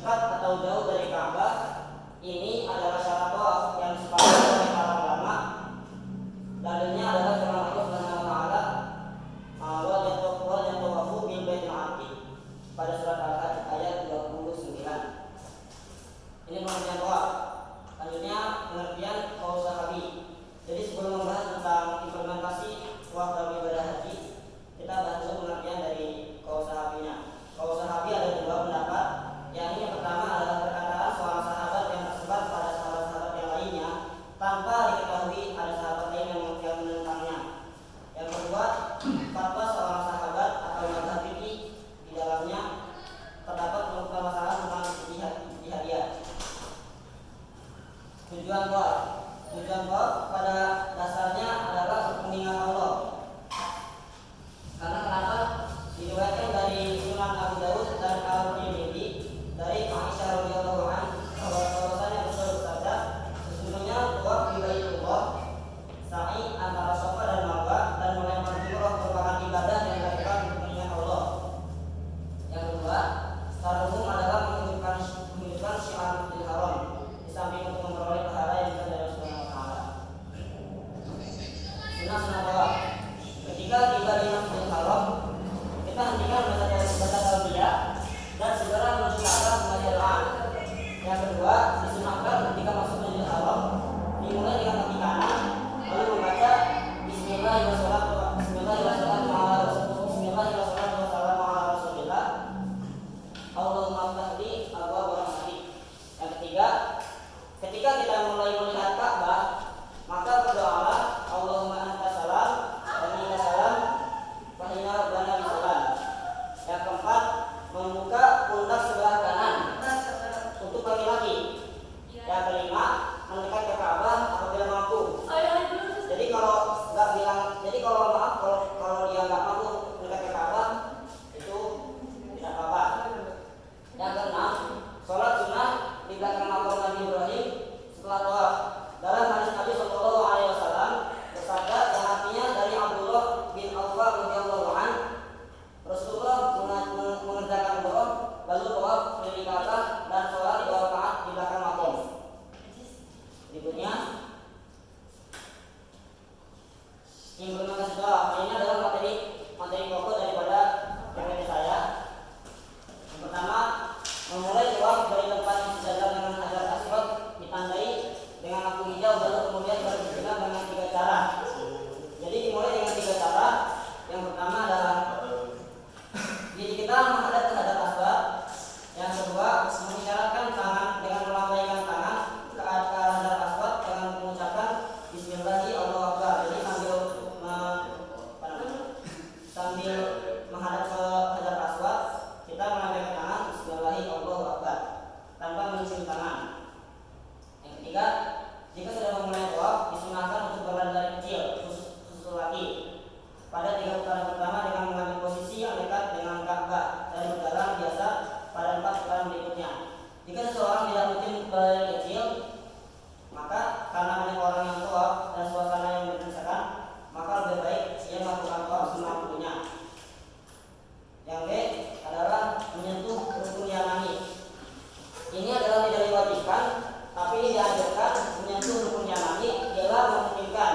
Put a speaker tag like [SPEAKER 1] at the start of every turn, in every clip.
[SPEAKER 1] dekat atau jauh dari Ka'bah ini adalah syarat tawaf yang disepakati oleh para ulama. Dalilnya adalah firman Allah Subhanahu wa taala, wal yatawafu bil baitil atiq pada surat Al-Hajj ayat 29. Ini pengertian tawaf. Selanjutnya pengertian qaul sahabi. Jadi sebelum membahas tentang implementasi tawaf dalam ibadah haji, kita bahas dulu pengertian dari qaul sahabinya. Qaul sahabi ada dua pendapat. Yang ini pertama adalah perkataan seorang sahabat yang tersebar pada sahabat-sahabat yang lainnya tanpa diketahui ada sahabat lain yang menentangnya. Yang kedua, fatwa seorang sahabat atau mazhab fikih di dalamnya terdapat permasalahan tentang ijtihadiyah. Tujuan tawaf pada dasarnya adalah untuk mengingat Allah. Karena kenapa? Diriwayatkan dari Sunan Abu Dawud dan Al-Tirmidzi dari Aisyah radhiyallahu anha bahwasanya Rasul bersabda, sesungguhnya tawaf di Baitullah, sa'i antara Safa dan Marwah dan melempar jumrah merupakan ibadah yang dilakukan untuk mengingat Allah. Yang kedua, secara umum adalah menunjukkan syiar Masjidil Haram di samping untuk memperoleh pahala yang bisa dari Allah Subhanahu wa taala. Sunnah tawaf. Ketika tiba di Masjidil Haram, kita hentikan baca talbiyah dan segera menuju Ka'bah membaca doa. Yang kedua, disunahkan ketika masuk Masjidil Haram dimulai dengan kaki kanan lalu membaca Bismillahirrahmanirrahim Allahumma ftahli abwaab rahmatik. Yang ketiga, ketika kita mulai melihat Ka'bah, maka berdoalah Allahumma anta salam wa minka salam wa inna rabbana bisalam. Yang keempat, membuka pundak sebelah kanan untuk laki-laki. Yang kelima, mendekat ke Ka'bah apabila mampu. Jadi kalau dia nggak mampu mendekat ke Ka'bah itu tidak apa-apa. Yang keenam, sholat sunnah di belakang makam Nabi Ibrahim setelah tawaf. Dalam hadis Nabi Shallallahu Alaihi Wasallam bersabda yang artinya dari Abdullah bin Awfa radhiyallahu anhu, Rasulullah mengerjakan tawaf lalu tawaf keliling Ka'bah dan sholat 2 rakaat di belakang makam. Berikutnya, implementasi tawaf. Ini adalah materi pokok daripada PPT saya. Yang pertama, memulai tawaf dari tempat yang sejajar dengan Hajar Aswad ditandai dengan lampu hijau lalu kemudian berjalan dengan 3 cara. Jadi dimulai dengan 3 cara. Yang pertama adalah jadi kita menghadap ke Hajar Aswad. Yang kedua, mengisyaratkan tangan dengan melambaikan tangan ke arah Hajar Aswad dengan mengucapkan Bismillahirrahmanirrahim Allahu Akbar. Jadi sambil menghadap ke Hajar Aswad, kita melambaikan tangan Bismillahirrahmanirrahim Allahu Akbar tanpa mencium tangan. Yang ketiga, jika sudah memulai tawaf, disunahkan untuk berlari kecil khusus laki pada 3 putaran pertama dengan mengambil posisi yang dekat dengan Ka'bah dan berjalan biasa pada 4 putaran berikutnya. Jika seseorang tidak rutin berlari kecil, maka karena banyak orang yang tawaf dan suasana yang berdesakan, maka lebih baik ia melakukan tawaf semampunya. Yang B adalah menyentuh rukun yamani. Ini adalah tidak diwajibkan, tapi ini dianjurkan. Menyentuh rukun yamani ialah memungkinkan.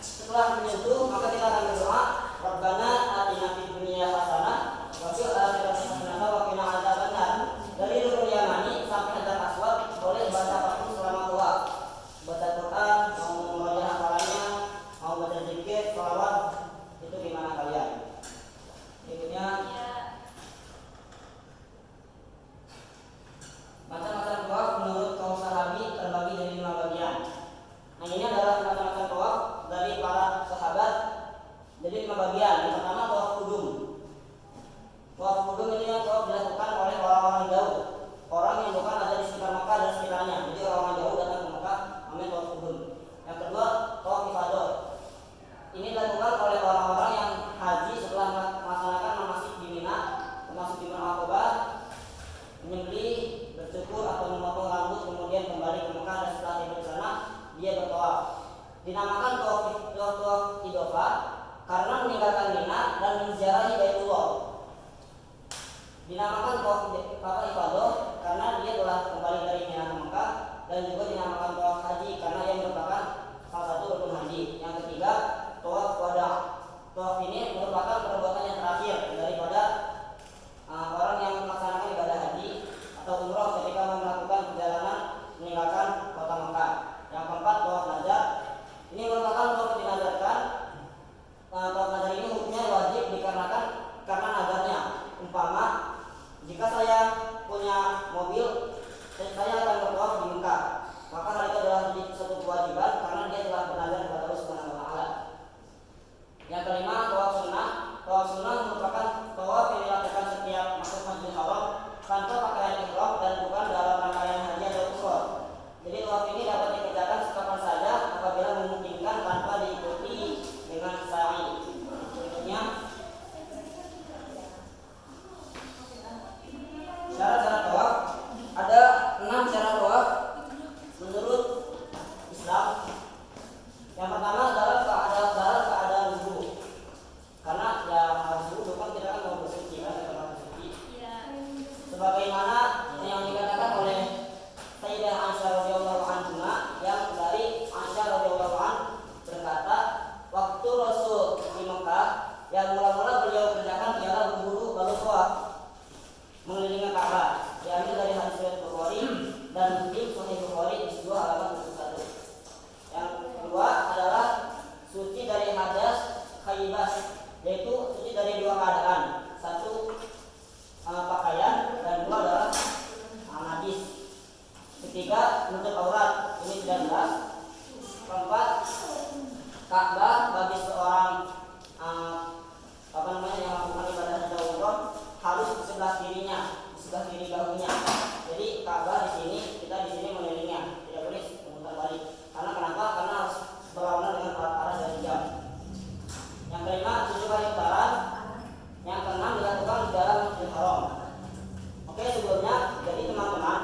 [SPEAKER 1] Setelah menyentuh, maka kita akan berdoa, Rabbana atina fid dunya hasanah wa fil akhirati hasanah wa qina adzabannar. Dari rukun yamani sampai Hajar Aswad boleh baca apapun selama tawaf. Baca Quran, mau membaca hafalannya, mau baca zikir, shalawat, itu gimana kalian? Berikutnya, macam-macam tawaf menurut kaum sahabi terbagi dari 5 bagian. Nah, ini adalah macam-macam tawaf dari para sahabat. Jadi 5 bagian. Yang pertama tawaf qudum. Tawaf qudum ini yang tawaf dilakukan oleh orang-orang jauh. Orang yang bukan ada di sekitar Mekah dan sekitarnya. Jadi orang jauh datang ke Mekah, namanya tawaf qudum. Yang kedua tawaf ifadah. Ini dilakukan oleh orang-orang yang haji setelah melaksanakan manasik di Mina, termasuk di Aqabah, menyembelih, bercukur atau memotong rambut, kemudian kembali ke Mekah dan setelah tiba di sana dia bertawaf. Dinamakan tawaf idofah karena meninggalkan Mina dan menziarahi Baitullah. Dinamakan tawaf ifadah karena dia dan Muslim Sahih Bukhari juz 2 halaman 71. Yang kedua adalah suci dari hadas khaybas, yaitu suci dari dua keadaan. Satu pakaian dan dua adalah najis. Ketiga menutup aurat, ini sudah jelas. Keempat, Ka'bah bagi seorang yang melakukan ibadah haji umroh harus di sebelah kirinya, di sebelah kiri bahunya. Jadi Ka'bah kita di sini mengelilingnya, tidak boleh memutar balik. Karena kenapa? Karena harus berlawanan dengan arah dari jam. Yang kelima 7 kali putaran. Yang keenam dilakukan di dalam Masjidil Haram. Oke, sebelumnya jadi teman-teman,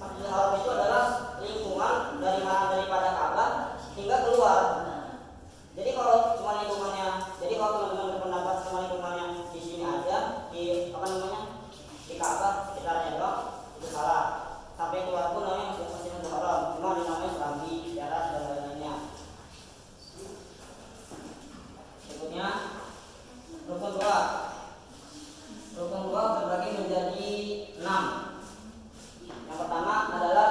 [SPEAKER 1] Masjidil Haram itu adalah lingkungan daripada Ka'bah hingga keluar. Jadi kalau teman-teman berpendapat cuma lingkungannya di sini aja, di Ka'bah sekitarnya doang, itu salah. Sampai keluar pun namanya Masjidil Haram, cuma dinamanya Serambi, Darat dan lain-lainnya. Berikutnya rukun dua. Rukun dua terbagi menjadi 6. Yang pertama adalah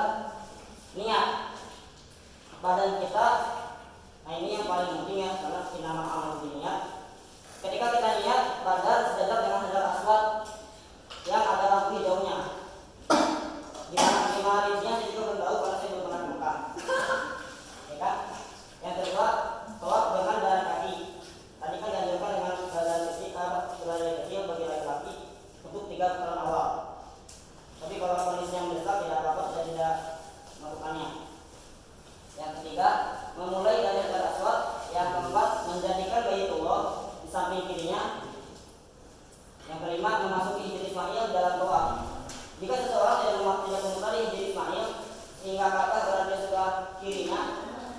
[SPEAKER 1] niat badan kita. Nah ini yang paling penting ya, karena nama amal niat. Ketika kita niat, badan sejajar dengan hajar aswad yang ada lampu hijaunya. Di mana rincinya saya juga belum tahu karena saya belum pernah ke Mekah. Ya kan? Yang kedua, tawaf dengan jalan kaki. Tadi kan dianjurkan dengan jalan kecil bagi laki-laki untuk 3 putaran awal. Tapi kalau kondisi yang mendesak tidak apa-apa, saya tidak melakukannya. Yang ketiga, memulai dari hajar aswad. Yang keempat, menjadikan Baitullah di samping kirinya. Yang kelima, memasuki Hijr Ismail dalam tawaf. Jika seseorang tidak memutari Hijr Ismail sehingga Ka'bah berada di sebelah kirinya,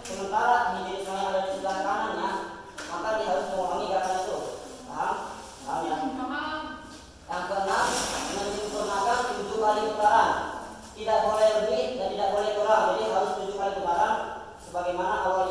[SPEAKER 1] sementara Hijr Ismail ada di sebelah kanannya, maka dia harus mengulangi gerakan itu. Paham? Paham ya? Yang keenam, menyempurnakan 7 kali putaran. Tidak boleh lebih dan tidak boleh kurang. Jadi harus 7 kali putaran sebagaimana awal